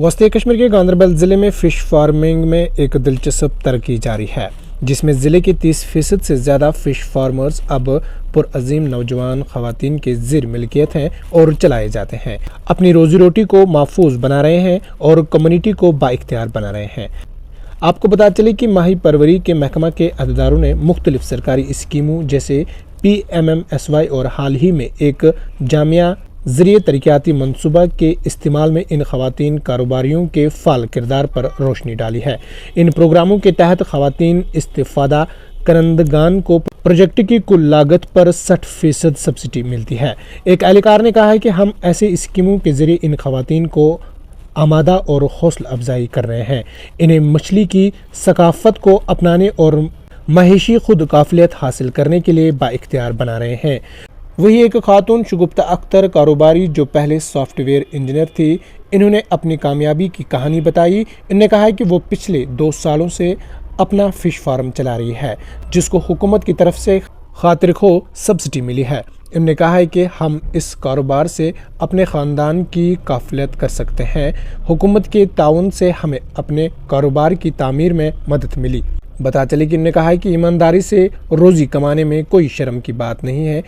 वस्ती कश्मीर के गांदरबल ज़िले में फ़िश फार्मिंग में एक दिलचस्प तरक्की जारी है, जिसमें ज़िले के 30% से ज़्यादा फ़िश फार्मर्स अब पुरअज़ीम नौजवान ख़वातीन के ज़ेर मिल्कियत हैं और चलाए जाते हैं। अपनी रोज़ी रोटी को महफूज बना रहे हैं और कम्युनिटी को बाइख्तियार बना रहे हैं। आपको बता चले कि माही परवरी के महकमा के अहदेदारों ने मुख्तलिफ सरकारी स्कीमों जैसे PMMSY और हाल ही में एक जामिया ज़रिए तरक्याती मनसूबा के इस्तेमाल में इन ख़वातीन कारोबारियों के फ़ाल किरदार पर रोशनी डाली है। इन प्रोग्रामों के तहत ख़वातीन इस्तिफ़ादा करंदगान को प्रोजेक्ट की कुल लागत पर 60% सब्सिडी मिलती है। एक एहलकार ने कहा है कि हम ऐसे स्कीमों के ज़रिए इन ख़वातीन को आमादा और हौसला अफजाई कर रहे हैं। इन्हें मछली की सकाफ़त को अपनाने और महेशी खुद काफिलियत हासिल करने के लिए बाइख्तियार बना रहे हैं। वही एक खातून शगुफ्ता अख्तर कारोबारी जो पहले सॉफ्टवेयर इंजीनियर थी, इन्होंने अपनी कामयाबी की कहानी बताई। इन्होंने कहा है कि वो पिछले 2 सालों से अपना फ़िश फार्म चला रही है, जिसको हुकूमत की तरफ से खातिरखो सब्सिडी मिली है। इन्होंने कहा है कि हम इस कारोबार से अपने ख़ानदान की काफिलियत कर सकते हैं। हुकूमत के ताउन से हमें अपने कारोबार की तामीर में मदद मिली। बता चले कि इन्होंने कहा है कि ईमानदारी से रोज़ी कमाने में कोई शर्म की बात नहीं है।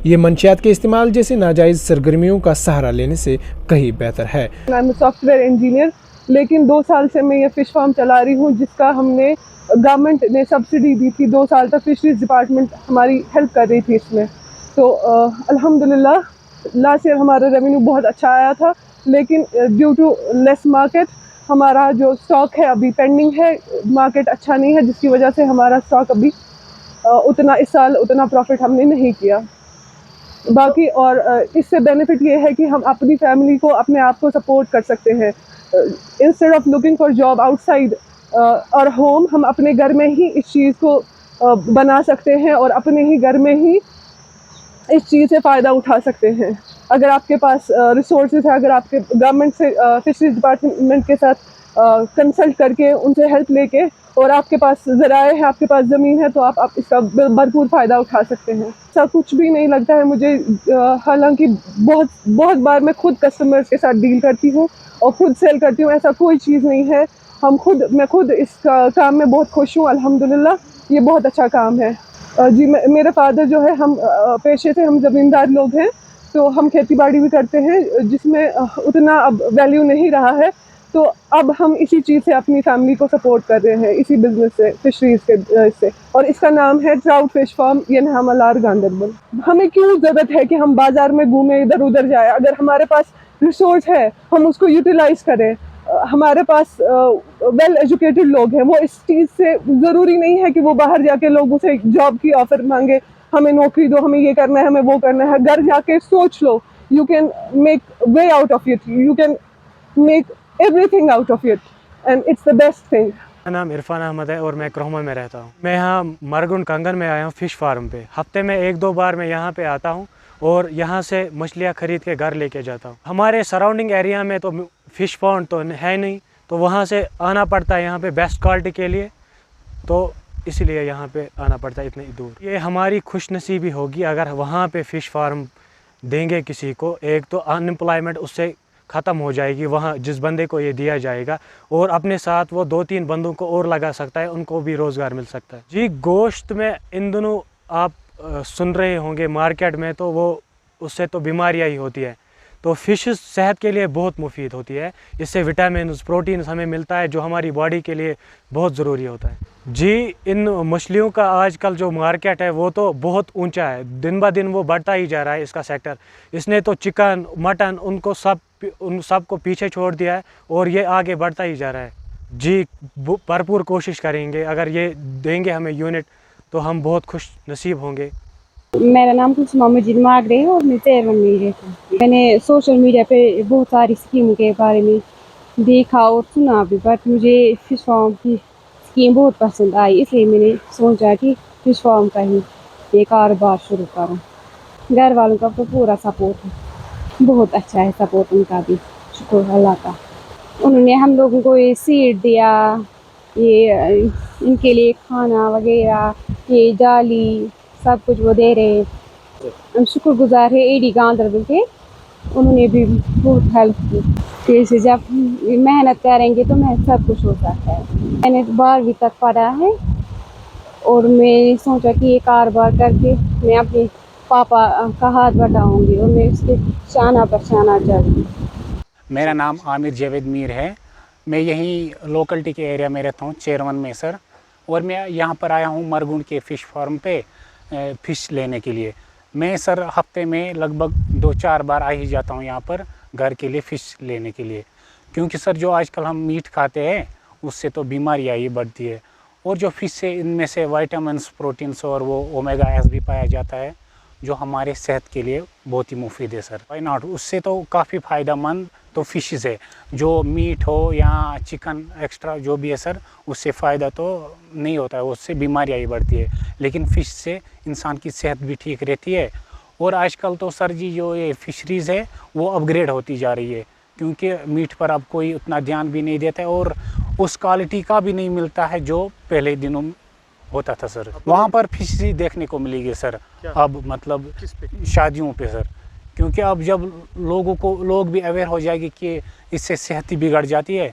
ये मंशियात के इस्तेमाल जैसे नाजायज़ सरगर्मियों का सहारा लेने से कहीं बेहतर है। मैं सॉफ्टवेयर इंजीनियर, लेकिन 2 साल से मैं ये फ़िश फार्म चला रही हूँ, जिसका हमने गवर्नमेंट ने सब्सिडी दी थी। 2 साल तक फिशरीज डिपार्टमेंट हमारी हेल्प कर रही थी इसमें। तो अल्हम्दुलिल्लाह लास्ट ईयर हमारा रेवेन्यू बहुत अच्छा आया था, लेकिन ड्यू टू लेस मार्केट हमारा जो स्टॉक है अभी पेंडिंग है। मार्केट अच्छा नहीं है, जिसकी वजह से हमारा स्टॉक अभी उतना इस साल उतना प्रॉफिट हमने नहीं किया। बाकी और इससे बेनिफिट ये है कि हम अपनी फैमिली को, अपने आप को सपोर्ट कर सकते हैं। Instead of looking for job outside और होम, हम अपने घर में ही इस चीज़ को बना सकते हैं और अपने ही घर में ही इस चीज़ से फ़ायदा उठा सकते हैं। अगर आपके पास रिसोर्सेज है, अगर आपके गवर्नमेंट से फिशरीज डिपार्टमेंट के साथ कंसल्ट करके उनसे हेल्प लेके और आपके पास ज़राए हैं, आपके पास ज़मीन है, तो आप इसका भरपूर फ़ायदा उठा सकते हैं। ऐसा कुछ भी नहीं लगता है मुझे, हालांकि बहुत बार मैं खुद कस्टमर्स के साथ डील करती हूँ और खुद सेल करती हूँ। ऐसा कोई चीज़ नहीं है। मैं खुद इस काम में बहुत खुश हूँ। अल्हम्दुलिल्लाह, ये बहुत अच्छा काम है। जी, मेरे फादर जो है, हम पेशे से हम ज़मींदार लोग हैं, तो हम खेती बाड़ी भी करते हैं, जिसमें उतना अब वैल्यू नहीं रहा है। तो अब हम इसी चीज़ से अपनी फैमिली को सपोर्ट कर रहे हैं, इसी बिज़नेस से, फिशरीज़ के से। और इसका नाम है ट्राउट फिश फार्म यनहामलार गांदरबल। हमें क्यों ज़रूरत है कि हम बाज़ार में घूमें, इधर उधर जाए? अगर हमारे पास रिसोर्स है, हम उसको यूटिलाइज़ करें। हमारे पास वेल एजुकेटेड लोग हैं, वो इस चीज़ से ज़रूरी नहीं है कि वो बाहर जाके लोगों से जॉब की ऑफ़र मांगे, हमें नौकरी दो, हमें ये करना है, हमें वो करना है। घर जाके सोच लो, you can make way out of it, you can make everything out of it, and it's the best thing. मेरा नाम इरफान अहमद है और मैं क्रोहमा में रहता हूँ। मैं यहाँ मरगुन कंगन में आया हूँ फ़िश फार्म पे। हफ्ते में 1-2 बार मैं यहाँ पे आता हूँ और यहाँ से मछलियाँ ख़रीद के घर लेके जाता हूँ। हमारे सराउंडिंग एरिया में तो फ़िश पॉन्ड तो है नहीं, तो वहाँ से आना पड़ता है यहाँ पे बेस्ट क्वालिटी के लिए, तो इसीलिए यहाँ पे आना पड़ता है इतनी दूर। ये हमारी खुशनसीबी होगी अगर वहाँ पे फ़िश फार्म देंगे किसी को। एक तो अनएम्प्लॉयमेंट उससे ख़त्म हो जाएगी, वहाँ जिस बंदे को ये दिया जाएगा, और अपने साथ वो 2-3 बंदों को और लगा सकता है, उनको भी रोज़गार मिल सकता है। जी, गोश्त में इन दिनों आप सुन रहे होंगे मार्केट में, तो वो उससे तो बीमारियाँ ही होती है। तो फ़िश सेहत के लिए बहुत मुफीद होती है, इससे विटामिन प्रोटीन हमें मिलता है जो हमारी बॉडी के लिए बहुत ज़रूरी होता है। जी, इन मछलियों का आजकल जो मार्केट है वो तो बहुत ऊंचा है, दिन ब दिन वो बढ़ता ही जा रहा है इसका सेक्टर। इसने तो चिकन, मटन, उन सब को पीछे छोड़ दिया है और ये आगे बढ़ता ही जा रहा है। जी, भरपूर कोशिश करेंगे, अगर ये देंगे हमें यूनिट तो हम बहुत खुश नसीब होंगे। मेरा नाम कुसुमा मजीद मागरे है और मैं तेरवन में रहती हूँ। मैंने सोशल मीडिया पे बहुत सारी स्कीमों के बारे में देखा और सुना भी, बट मुझे फ़िश फार्म की स्कीम बहुत पसंद आई, इसलिए मैंने सोचा कि फ़िश फार्म का ही ये कारोबार शुरू करूँ। घर वालों का तो पूरा सपोर्ट है, बहुत अच्छा है सपोर्ट उनका भी, शुक्र अल्लाह का। उन्होंने हम लोगों को ये सीड दिया, ये इनके लिए खाना वगैरह, ये जाली, सब कुछ वो दे रहे हैं। हम शुक्रगुजार है एडी गांदरबल के उन्होंने भी बहुत हेल्प की। जैसे जब मेहनत करेंगे तो मैं सब कुछ हो सकता है। मैंने 12वीं तक पढ़ा है और मैं सोचा कि ये कारोबार करके मैं अपने पापा का हाथ बढ़ाऊंगी और मैं उसके शाना पर शाना चढ़ूँगी। मेरा नाम आमिर जावेद मीर है। मैं यहीं लोकलिटी के एरिया में रहता हूँ, चेरवन में सर। और मैं यहाँ पर आया हूँ मरगुंड के फ़िश फार्म पे फ़िश लेने के लिए। मैं सर हफ्ते में लगभग 2-4 बार आ ही जाता हूँ यहाँ पर घर के लिए फ़िश लेने के लिए, क्योंकि सर जो आजकल हम मीट खाते हैं उससे तो बीमारियाँ ही बढ़ती है। और जो फ़िश से इनमें से विटामिन्स, प्रोटीन्स और वो ओमेगा 3 भी पाया जाता है जो हमारे सेहत के लिए बहुत ही मुफीद है सर। वाई नॉट, उससे तो काफ़ी फ़ायदेमंद तो फ़िशेज़ है। जो मीट हो या चिकन एक्स्ट्रा जो भी है सर, उससे फ़ायदा तो नहीं होता है, उससे बीमारियाँ ही बढ़ती है। लेकिन फ़िश से इंसान की सेहत भी ठीक रहती है। और आजकल तो सर जी जो ये फ़िशरीज़ है वो अपग्रेड होती जा रही है, क्योंकि मीट पर अब कोई उतना ध्यान भी नहीं देता है और उस क्वालिटी का भी नहीं मिलता है जो पहले दिनों में होता था सर। वहाँ पर फिशरी देखने को मिलेगी सर अब, मतलब शादियों पे सर, क्योंकि अब जब लोग भी अवेयर हो जाएगी कि इससे सेहत ही बिगड़ जाती है,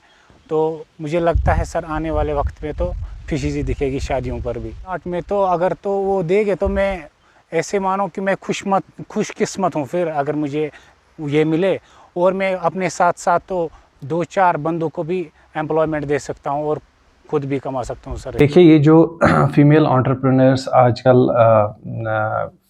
तो मुझे लगता है सर आने वाले वक्त में तो फिशरी दिखेगी शादियों पर भी। आर्ट में तो अगर तो वो देंगे तो मैं ऐसे मानो कि मैं खुशकिस्मत हूँ फिर, अगर मुझे ये मिले। और मैं अपने साथ साथ तो 2-4 बंदों को भी एम्प्लॉयमेंट दे सकता हूँ और खुद भी कमा सकता हूँ सर। देखिए, ये जो फीमेल एंटरप्रेन्योर्स आजकल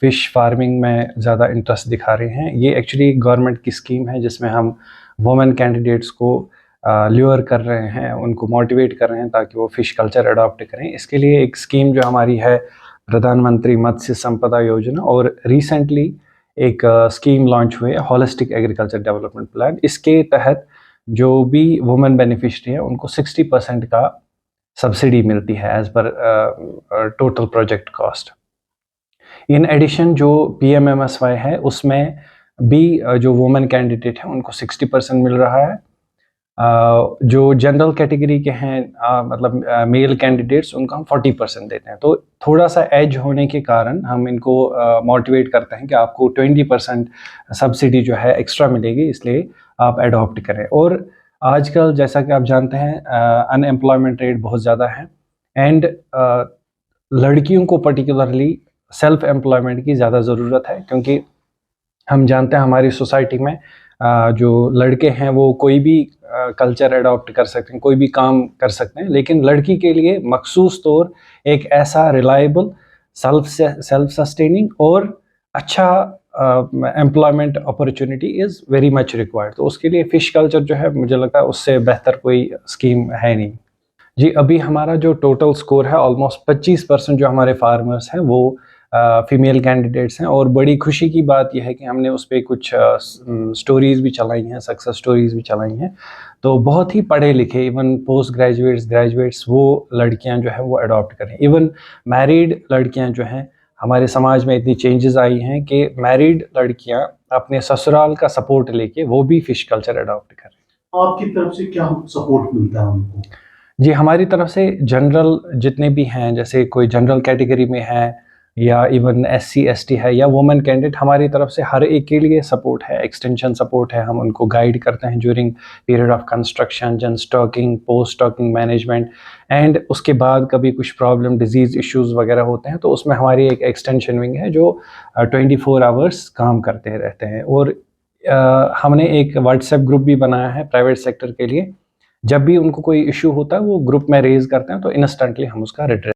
फ़िश फार्मिंग में ज़्यादा इंटरेस्ट दिखा रहे हैं, ये एक्चुअली गवर्नमेंट की स्कीम है जिसमें हम वुमेन कैंडिडेट्स को ल्योर कर रहे हैं, उनको मोटिवेट कर रहे हैं ताकि वो फ़िश कल्चर अडॉप्ट करें। इसके लिए एक स्कीम जो हमारी है प्रधानमंत्री मत्स्य संपदा योजना, और रिसेंटली एक स्कीम लॉन्च हुई है होलिस्टिक एग्रीकल्चर डेवलपमेंट प्लान। इसके तहत जो भी वुमेन बेनिफिशरी है उनको 60% का सब्सिडी मिलती है as per total project cost. In addition जो PMMSY है उसमें भी जो वुमेन कैंडिडेट हैं उनको 60% मिल रहा है। जो जनरल कैटेगरी के हैं मतलब मेल कैंडिडेट्स, उनको हम 40% देते हैं। तो थोड़ा सा एज होने के कारण हम इनको मोटिवेट करते हैं कि आपको 20% सब्सिडी जो है एक्स्ट्रा मिलेगी, इसलिए आप अडॉप्ट करें। और आजकल जैसा कि आप जानते हैं अनएम्प्लॉयमेंट रेट बहुत ज़्यादा है, एंड लड़कियों को पर्टिकुलरली सेल्फ एम्प्लॉयमेंट की ज़्यादा ज़रूरत है, क्योंकि हम जानते हैं हमारी सोसाइटी में जो लड़के हैं वो कोई भी कल्चर अडॉप्ट कर सकते हैं, कोई भी काम कर सकते हैं, लेकिन लड़की के लिए मखसूस तौर एक ऐसा रिलायबल, सेल्फ सस्टेनिंग और अच्छा employment opportunity is very much required. तो उसके लिए फ़िश कल्चर जो है, मुझे लगता है उससे बेहतर कोई स्कीम है नहीं जी। अभी हमारा जो टोटल स्कोर है ऑलमोस्ट 25% जो हमारे फार्मर्स हैं वो फीमेल कैंडिडेट्स हैं। और बड़ी खुशी की बात यह है कि हमने उस पर कुछ स्टोरीज़ भी चलाई हैं, सक्सेस स्टोरीज़ भी चलाई हैं। तो बहुत ही पढ़े लिखे, इवन पोस्ट ग्रेजुएट्स वो लड़कियां जो है वो अडॉप्ट करें। इवन मैरिड लड़कियां जो हैं, हमारे समाज में इतनी चेंजेस आई हैं कि मैरिड लड़कियां अपने ससुराल का सपोर्ट लेके वो भी फ़िश कल्चर अडॉप्ट करें। आपकी तरफ से क्या सपोर्ट मिलता है उनको? जी, हमारी तरफ से जनरल जितने भी हैं, जैसे कोई जनरल कैटेगरी में है या इवन SC ST है या वुमेन कैंडिडेट, हमारी तरफ से हर एक के लिए सपोर्ट है, एक्सटेंशन सपोर्ट है। हम उनको गाइड करते हैं ड्यूरिंग पीरियड ऑफ कंस्ट्रक्शन, जन stocking, post stocking management, and उसके बाद कभी कुछ प्रॉब्लम, डिजीज़ इश्यूज़ वगैरह होते हैं तो उसमें हमारी एक एक्सटेंशन विंग है जो 24 आवर्स काम करते रहते हैं। और हमने एक व्हाट्सएप ग्रुप भी बनाया है प्राइवेट सेक्टर के लिए। जब भी उनको कोई इशू होता है वो ग्रुप में रेज़ करते हैं तो इंस्टेंटली हम उसका रिड्रेस